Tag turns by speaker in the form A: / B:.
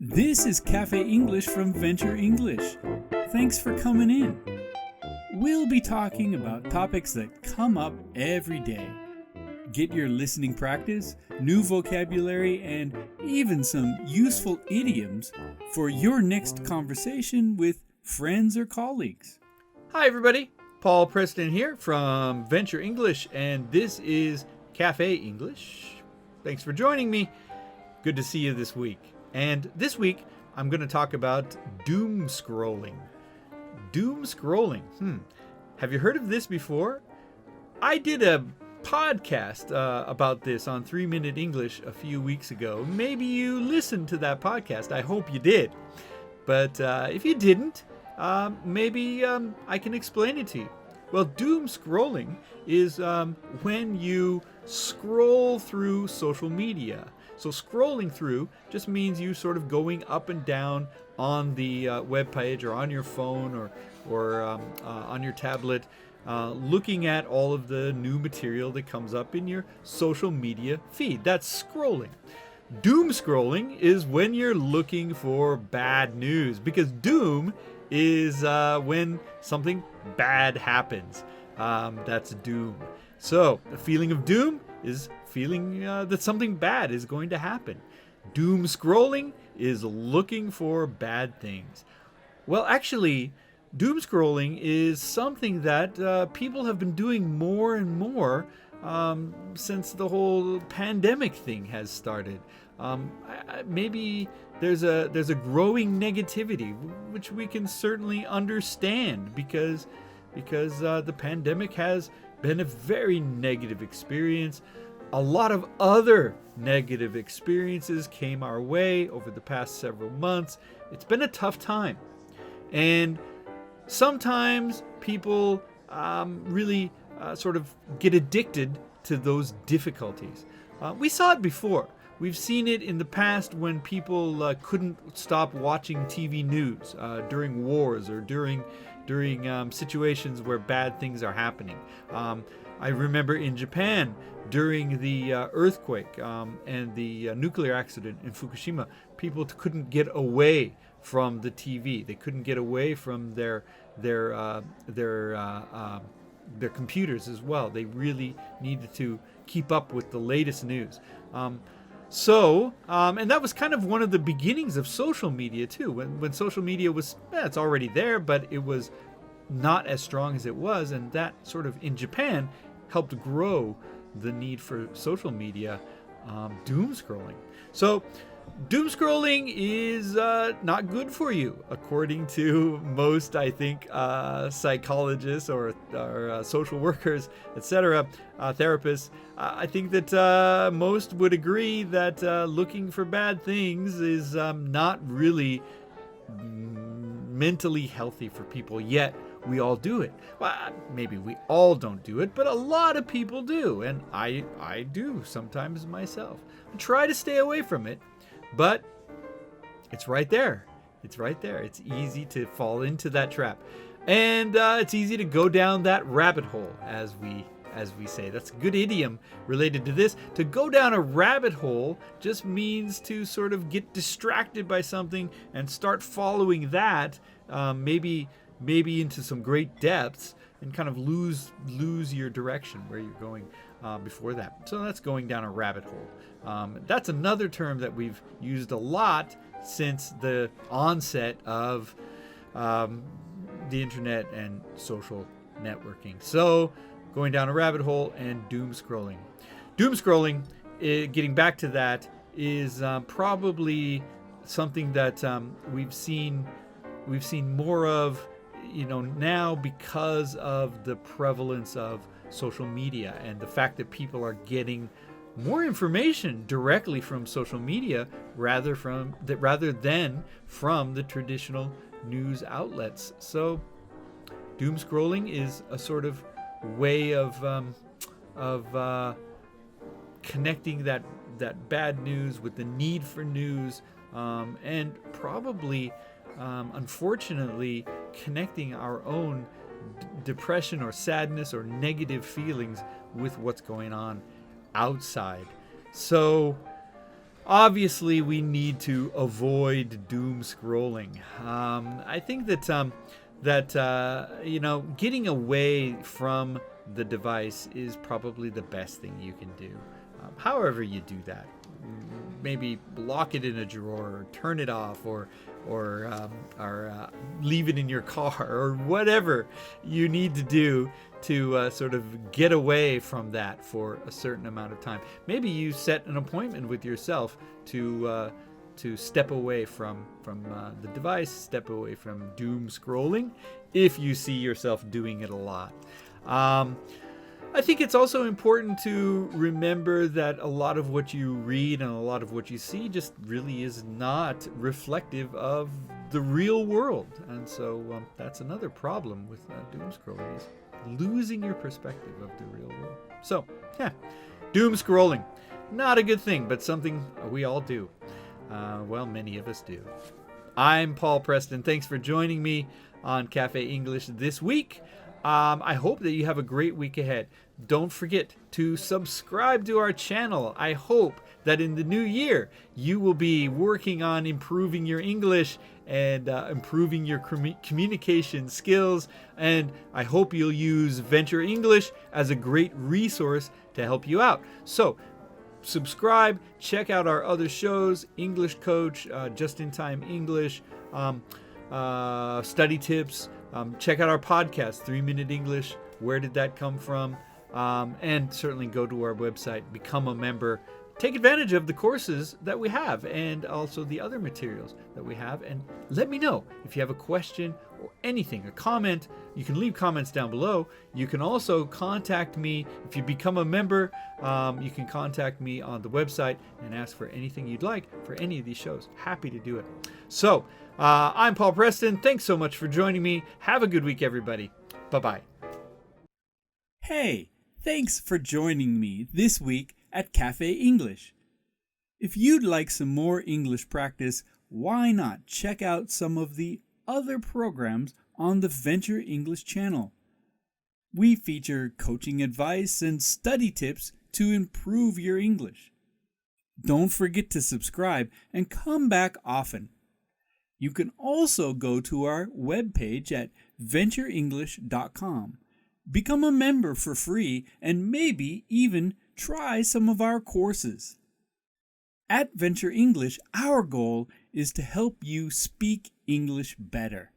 A: This is Cafe English from Venture English. Thanks for coming in. We'll be talking about topics that come up every day. Get your listening practice, new vocabulary, and even some useful idioms for your next conversation with friends or colleagues.
B: Hi everybody, Paul Preston here from Venture English, and this is Cafe English. Thanks for joining me. Good to see you this week. And this week, I'm going to talk about doomscrolling. Doomscrolling. Have you heard of this before? I did a podcast about this on 3 Minute English a few weeks ago. Maybe you listened to that podcast. I hope you did. But if you didn't, maybe I can explain it to you. Well, doomscrolling is when you scroll through social media. So scrolling through just means you sort of going up and down on the web page or on your phone or on your tablet, looking at all of the new material that comes up in your social media feed. That's scrolling. Doom scrolling is when you're looking for bad news, because doom is when something bad happens. That's doom. So the feeling of doom is feeling that something bad is going to happen. Doom scrolling is looking for bad things. Well, actually, doom scrolling is something that people have been doing more and more since the whole pandemic thing has started. Maybe there's a growing negativity, which we can certainly understand because the pandemic has been a very negative experience. A lot of other negative experiences came our way over the past several months. It's been a tough time. And sometimes people really sort of get addicted to those difficulties. We saw it before. We've seen it in the past when people couldn't stop watching TV news during wars or during situations where bad things are happening. I remember in Japan during the earthquake and the nuclear accident in Fukushima, people couldn't get away from the TV. They couldn't get away from their computers as well. They really needed to keep up with the latest news. And that was kind of one of the beginnings of social media too. When social media was, it's already there, but it was not as strong as it was, and that sort of in Japan helped grow the need for social media. Doom scrolling. So doom scrolling is not good for you, according to most, I think, psychologists or social workers, etc., therapists. I think that most would agree that looking for bad things is not really mentally healthy for people, yet we all do it. Well, maybe we all don't do it, but a lot of people do, and I do sometimes myself. I try to stay away from it, but it's right there. It's right there. It's easy to fall into that trap, and it's easy to go down that rabbit hole, as we say. That's a good idiom related to this. To go down a rabbit hole just means to sort of get distracted by something and start following that, maybe into some great depths, and kind of lose your direction where you're going before that. So that's going down a rabbit hole. That's another term that we've used a lot since the onset of the internet and social networking. So going down a rabbit hole and doom scrolling. Doom scrolling, getting back to that, is probably something that we've seen more of, now because of the prevalence of social media and the fact that people are getting more information directly from social media rather than from the traditional news outlets. So doom scrolling is a sort of way of connecting that bad news with the need for news, and probably unfortunately connecting our own depression or sadness or negative feelings with what's going on outside. So Obviously, we need to avoid doom scrolling. I think that getting away from the device is probably the best thing you can do. However you do that, maybe lock it in a drawer, or turn it off, or leave it in your car, or whatever you need to do to sort of get away from that for a certain amount of time. Maybe you set an appointment with yourself to step away from the device, step away from doom scrolling, if you see yourself doing it a lot. I think it's also important to remember that a lot of what you read and a lot of what you see just really is not reflective of the real world. And so that's another problem with doom scrolling, is losing your perspective of the real world. So, doom scrolling, not a good thing, but something we all do. Many of us do. I'm Paul Preston. Thanks for joining me on Cafe English this week. I hope that you have a great week ahead. Don't forget to subscribe to our channel. I hope that in the new year you will be working on improving your English and improving your communication skills. And I hope you'll use Venture English as a great resource to help you out. So subscribe, check out our other shows, English Coach, Just in Time English, Study Tips. Check out our podcast, 3 Minute English. Where did that come from? And certainly go to our website, become a member, take advantage of the courses that we have and also the other materials that we have. And let me know if you have a question or anything, a comment. You can leave comments down below. You can also contact me. If you become a member, you can contact me on the website and ask for anything you'd like for any of these shows. Happy to do it. So I'm Paul Preston. Thanks so much for joining me. Have a good week, everybody. Bye-bye.
A: Hey, thanks for joining me this week at Cafe English. If you'd like some more English practice, why not check out some of the other programs on the Venture English channel? We feature coaching advice and study tips to improve your English. Don't forget to subscribe and come back often. You can also go to our webpage at VenturEnglish.com. Become a member for free and maybe even try some of our courses. At Venture English, our goal is to help you speak English better.